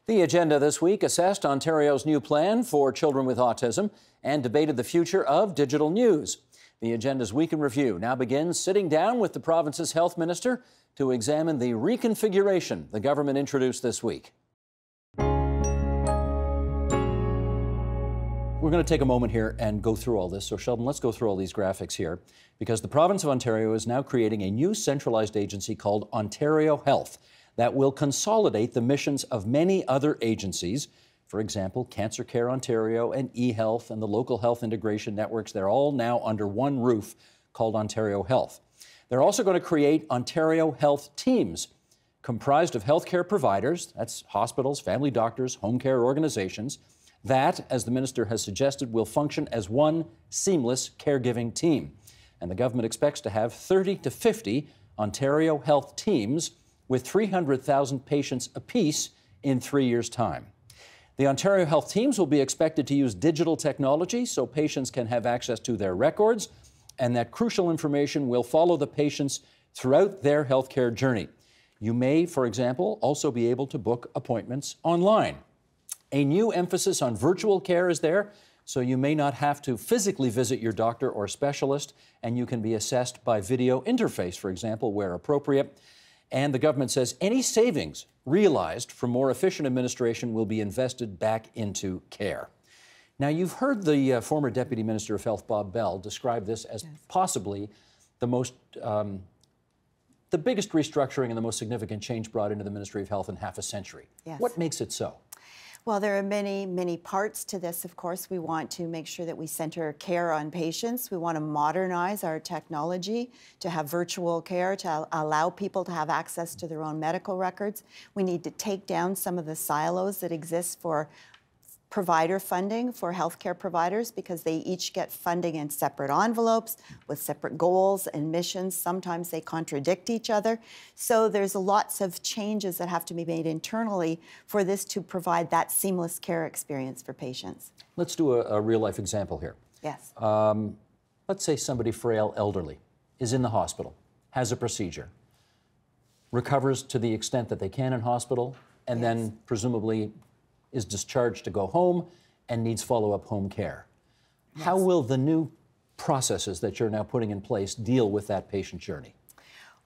The agenda this week assessed Ontario's new plan for children with autism and debated the future of digital news. The agenda's week in review now begins sitting down with the province's health minister to examine the reconfiguration the government introduced this week. We're going to take a moment here and go through all this. So, Sheldon, let's go through all these graphics here, because the province of Ontario is now creating a new centralized agency called Ontario Health that will consolidate the missions of many other agencies. For example, Cancer Care Ontario and eHealth and the local health integration networks. They're all now under one roof called Ontario Health. They're also going to create Ontario Health teams comprised of healthcare providers, that's hospitals, family doctors, home care organizations, that, as the minister has suggested, will function as one seamless caregiving team. And the government expects to have 30 to 50 Ontario Health teams with 300,000 patients apiece in 3 years' time. The Ontario Health teams will be expected to use digital technology so patients can have access to their records, and that crucial information will follow the patients throughout their healthcare journey. You may, for example, also be able to book appointments online. A new emphasis on virtual care is there, so you may not have to physically visit your doctor or specialist, and you can be assessed by video interface, for example, where appropriate. And the government says any savings realized from more efficient administration will be invested back into care. Now, you've heard the former Deputy Minister of Health, Bob Bell, describe this as possibly the biggest restructuring and the most significant change brought into the Ministry of Health in half a century. Yes. What makes it so? Well, there are many, many parts to this, of course. We want to make sure that we center care on patients. We want to modernize our technology to have virtual care, to allow people to have access to their own medical records. We need to take down some of the silos that exist for provider funding for healthcare providers, because they each get funding in separate envelopes with separate goals and missions. Sometimes they contradict each other. So there's lots of changes that have to be made internally for this to provide that seamless care experience for patients. Let's do a real-life example here. Yes. Let's say somebody frail, elderly, is in the hospital, has a procedure, recovers to the extent that they can in hospital, and then presumably is discharged to go home and needs follow-up home care. Yes. How will the new processes that you're now putting in place deal with that patient journey?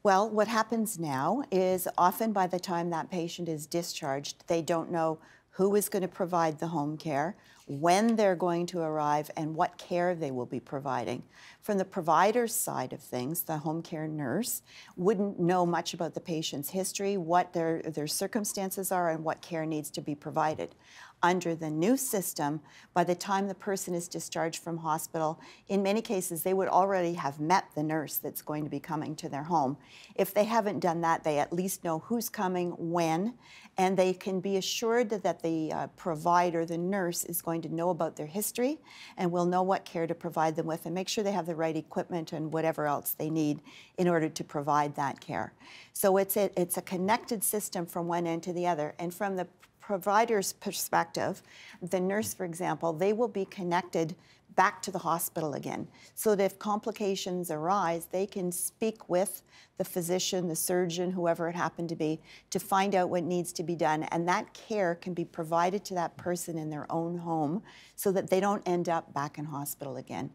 Well, what happens now is often by the time that patient is discharged, they don't know who is going to provide the home care, when they're going to arrive, and what care they will be providing. From the provider's side of things, the home care nurse wouldn't know much about the patient's history, what their circumstances are, and what care needs to be provided. Under the new system, by the time the person is discharged from hospital, in many cases, they would already have met the nurse that's going to be coming to their home. If they haven't done that, they at least know who's coming, when, and they can be assured that the provider, the nurse, is going to know about their history and will know what care to provide them with and make sure they have the right equipment and whatever else they need in order to provide that care. So it's a connected system from one end to the other. And from the provider's perspective, the nurse, for example, they will be connected back to the hospital again, so that if complications arise, they can speak with the physician, the surgeon, whoever it happened to be, to find out what needs to be done. And that care can be provided to that person in their own home so that they don't end up back in hospital again.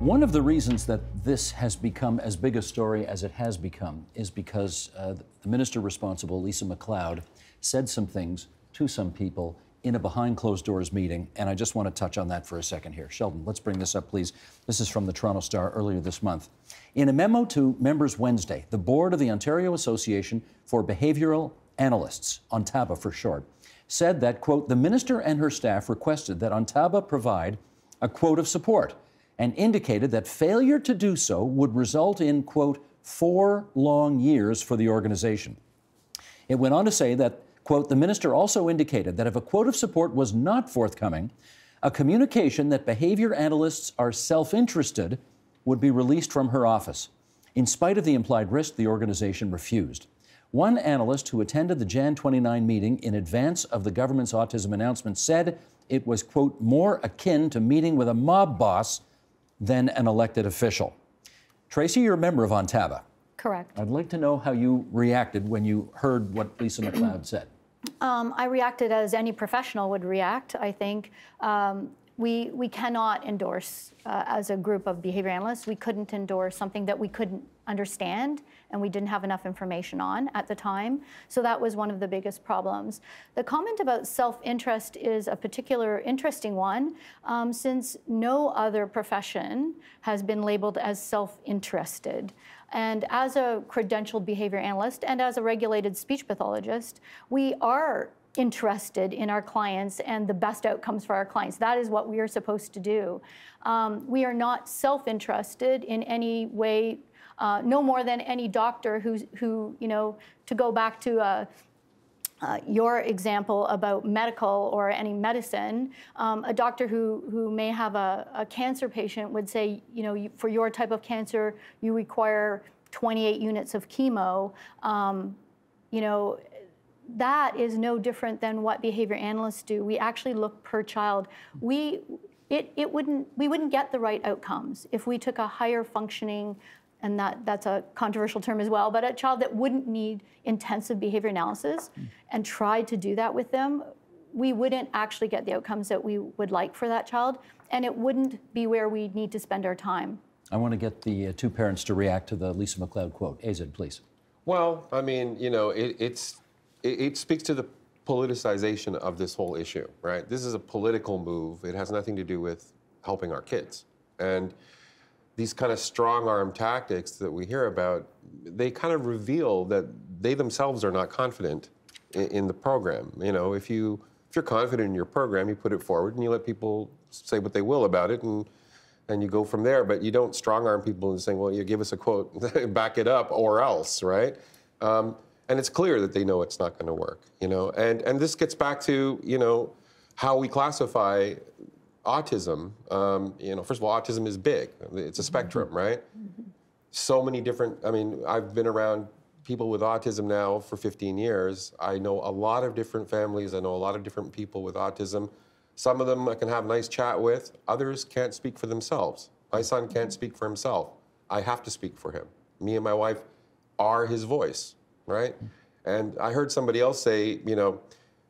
One of the reasons that this has become as big a story as it has become is because the minister responsible, Lisa MacLeod, said some things to some people in a behind-closed-doors meeting, and I just want to touch on that for a second here. Sheldon, let's bring this up, please. This is from the Toronto Star earlier this month. In a memo to members Wednesday, the board of the Ontario Association for Behavioural Analysts, ONTABA for short, said that, quote, the minister and her staff requested that ONTABA provide a quote of support and indicated that failure to do so would result in, quote, 4 long years for the organization. It went on to say that, quote, the minister also indicated that if a quote of support was not forthcoming, a communication that behavior analysts are self-interested would be released from her office. In spite of the implied risk, the organization refused. One analyst who attended the Jan 29 meeting in advance of the government's autism announcement said it was, quote, more akin to meeting with a mob boss than an elected official. Tracy, you're a member of ONTABA. Correct. I'd like to know how you reacted when you heard what Lisa McLeod said. I reacted as any professional would react, I think. We cannot endorse, as a group of behavior analysts, we couldn't endorse something that we couldn't understand and we didn't have enough information on at the time. So that was one of the biggest problems. The comment about self-interest is a particular interesting one, since no other profession has been labeled as self-interested. And as a credentialed behavior analyst and as a regulated speech pathologist, we are interested in our clients and the best outcomes for our clients. That is what we are supposed to do. We are not self-interested in any way, no more than any doctor who, you know, to go back to your example about medical or any medicine, a doctor who may have a cancer patient would say, you know, for your type of cancer, you require 28 units of chemo. You know, that is no different than what behavior analysts do. We actually look per child. We wouldn't get the right outcomes if we took a higher functioning, and that's a controversial term as well, but a child that wouldn't need intensive behavior analysis and tried to do that with them, we wouldn't actually get the outcomes that we would like for that child, and it wouldn't be where we need to spend our time. I want to get the two parents to react to the Lisa McLeod quote. Azid, please. Well, I mean, you know, it speaks to the politicization of this whole issue, right? This is a political move. It has nothing to do with helping our kids. And these kind of strong-arm tactics that we hear about, they kind of reveal that they themselves are not confident in the program. You know, if you're confident in your program, you put it forward and you let people say what they will about it, and you go from there. But you don't strong-arm people and saying, well, you give us a quote, back it up, or else, right? And it's clear that they know it's not going to work, you know. And this gets back to, you know, how we classify autism. You know, first of all, autism is big. It's a spectrum, right? So many different, I mean, I've been around people with autism now for 15 years. I know a lot of different families. I know a lot of different people with autism. Some of them I can have a nice chat with. Others can't speak for themselves. My son can't speak for himself. I have to speak for him. Me and my wife are his voice, right? And I heard somebody else say, you know,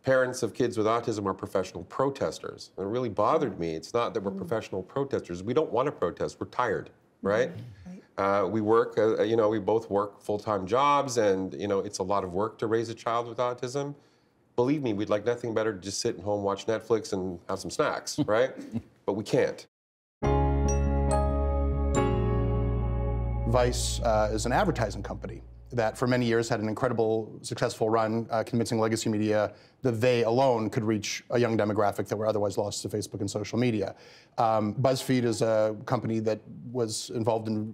parents of kids with autism are professional protesters. And it really bothered me. It's not that we're professional protesters. We don't want to protest. We're tired, right? We work, you know, we both work full-time jobs, and, you know, it's a lot of work to raise a child with autism. Believe me, we'd like nothing better to just sit at home, watch Netflix, and have some snacks, right? But we can't. Vice is an advertising company that for many years had an incredible, successful run, convincing legacy media that they alone could reach a young demographic that were otherwise lost to Facebook and social media. BuzzFeed is a company that was involved in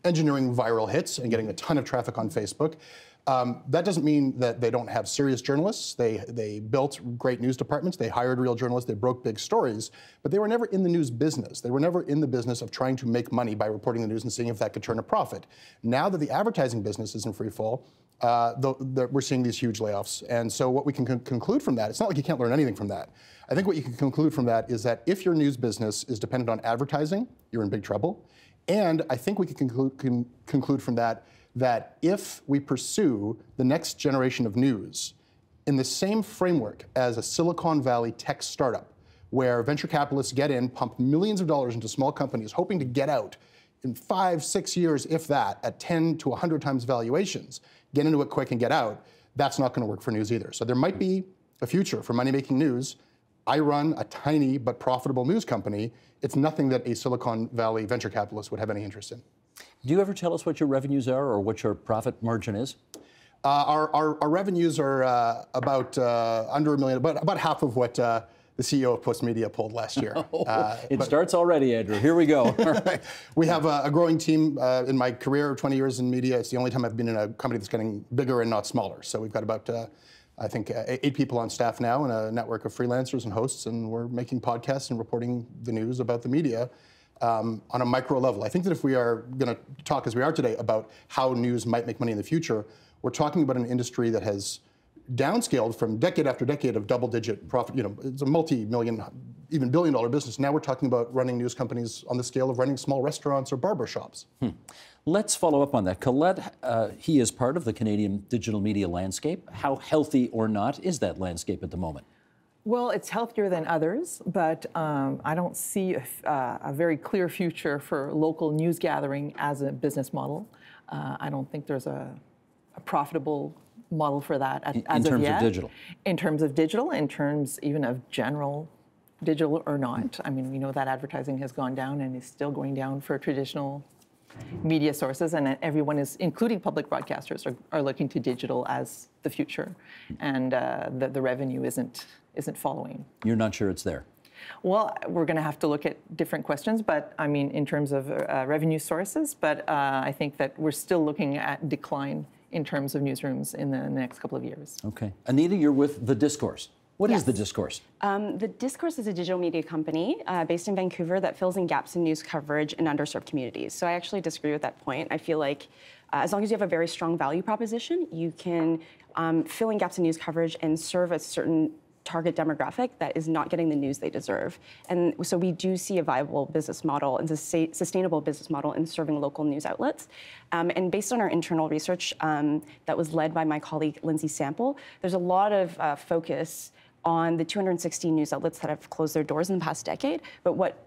engineering viral hits and getting a ton of traffic on Facebook. That doesn't mean that they don't have serious journalists. They built great news departments. They hired real journalists. They broke big stories. But they were never in the news business. They were never in the business of trying to make money by reporting the news and seeing if that could turn a profit. Now that the advertising business is in free fall, we're seeing these huge layoffs. And so what we can conclude from that, it's not like you can't learn anything from that. I think what you can conclude from that is that if your news business is dependent on advertising, you're in big trouble. And I think we can conclude from that if we pursue the next generation of news in the same framework as a Silicon Valley tech startup, where venture capitalists get in, pump millions of dollars into small companies, hoping to get out in 5, 6 years, if that, at 10 to 100 times valuations, get into it quick and get out, that's not going to work for news either. So there might be a future for money-making news. I run a tiny but profitable news company. It's nothing that a Silicon Valley venture capitalist would have any interest in. Do you ever tell us what your revenues are or what your profit margin is? Our revenues are about under $1 million, about half of what the CEO of Postmedia pulled last year. It starts already, Andrew. Here we go. We have a growing team. In my career, 20 years in media, it's the only time I've been in a company that's getting bigger and not smaller. So we've got about, I think, 8 people on staff now and a network of freelancers and hosts, and we're making podcasts and reporting the news about the media on a micro level. I think that if we are going to talk, as we are today, about how news might make money in the future, we're talking about an industry that has downscaled from decade after decade of double-digit profit. You know, it's a multi-million, even billion-dollar business. Now we're talking about running news companies on the scale of running small restaurants or barber shops. Let's follow up on that. Colette, he is part of the Canadian digital media landscape. How healthy or not is that landscape at the moment? Well, it's healthier than others, but I don't see a very clear future for local news gathering as a business model. I don't think there's a profitable model for that as of yet. In terms of digital? In terms of digital, in terms even of general digital or not. I mean, we know that advertising has gone down and is still going down for traditional media sources, and everyone is, including public broadcasters, are looking to digital as the future, and the revenue isn't following. You're not sure it's there? Well, we're going to have to look at different questions, but I mean, in terms of revenue sources, but I think that we're still looking at decline in terms of newsrooms in the next couple of years. Okay. Anita, you're with The Discourse. What is The Discourse? The Discourse is a digital media company based in Vancouver that fills in gaps in news coverage in underserved communities. So I actually disagree with that point. I feel like as long as you have a very strong value proposition, you can fill in gaps in news coverage and serve a certain target demographic that is not getting the news they deserve. And so we do see a viable business model and a sustainable business model in serving local news outlets. And based on our internal research that was led by my colleague, Lindsay Sample, there's a lot of focus on the 216 news outlets that have closed their doors in the past decade. But what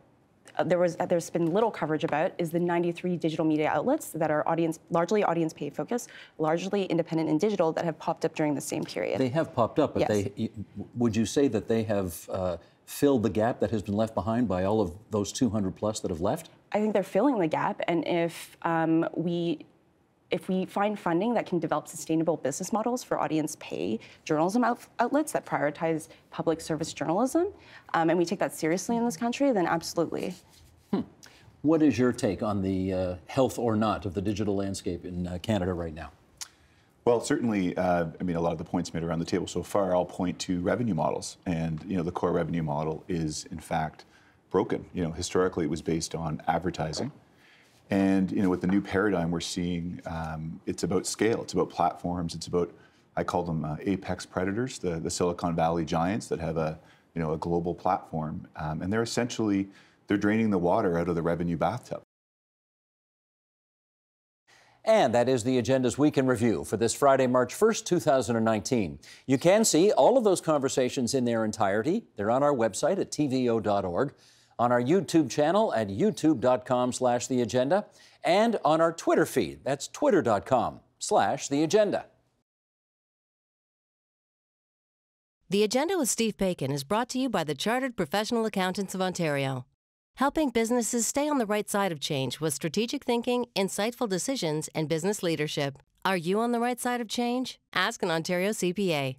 there's been little coverage about is the 93 digital media outlets that are largely audience pay focused, largely independent and digital, that have popped up during the same period. They have popped up, but yes. Would you say that they have filled the gap that has been left behind by all of those 200 plus that have left? I think they're filling the gap, and if we find funding that can develop sustainable business models for audience pay journalism outlets that prioritize public service journalism, and we take that seriously in this country, then absolutely. What is your take on the health or not of the digital landscape in Canada right now? Well, certainly, I mean, a lot of the points made around the table so far all point to revenue models. And, you know, the core revenue model is, in fact, broken. You know, historically, it was based on advertising. And, you know, with the new paradigm we're seeing, it's about scale. It's about platforms. It's about, I call them apex predators, the Silicon Valley giants that have a global platform. And they're draining the water out of the revenue bathtub. And that is the Agenda's Week in Review for this Friday, March 1st, 2019. You can see all of those conversations in their entirety. They're on our website at tvo.org, on our YouTube channel at youtube.com/theagenda, and on our Twitter feed. That's twitter.com/theagenda. The Agenda with Steve Bacon is brought to you by the Chartered Professional Accountants of Ontario, helping businesses stay on the right side of change with strategic thinking, insightful decisions, and business leadership. Are you on the right side of change? Ask an Ontario CPA.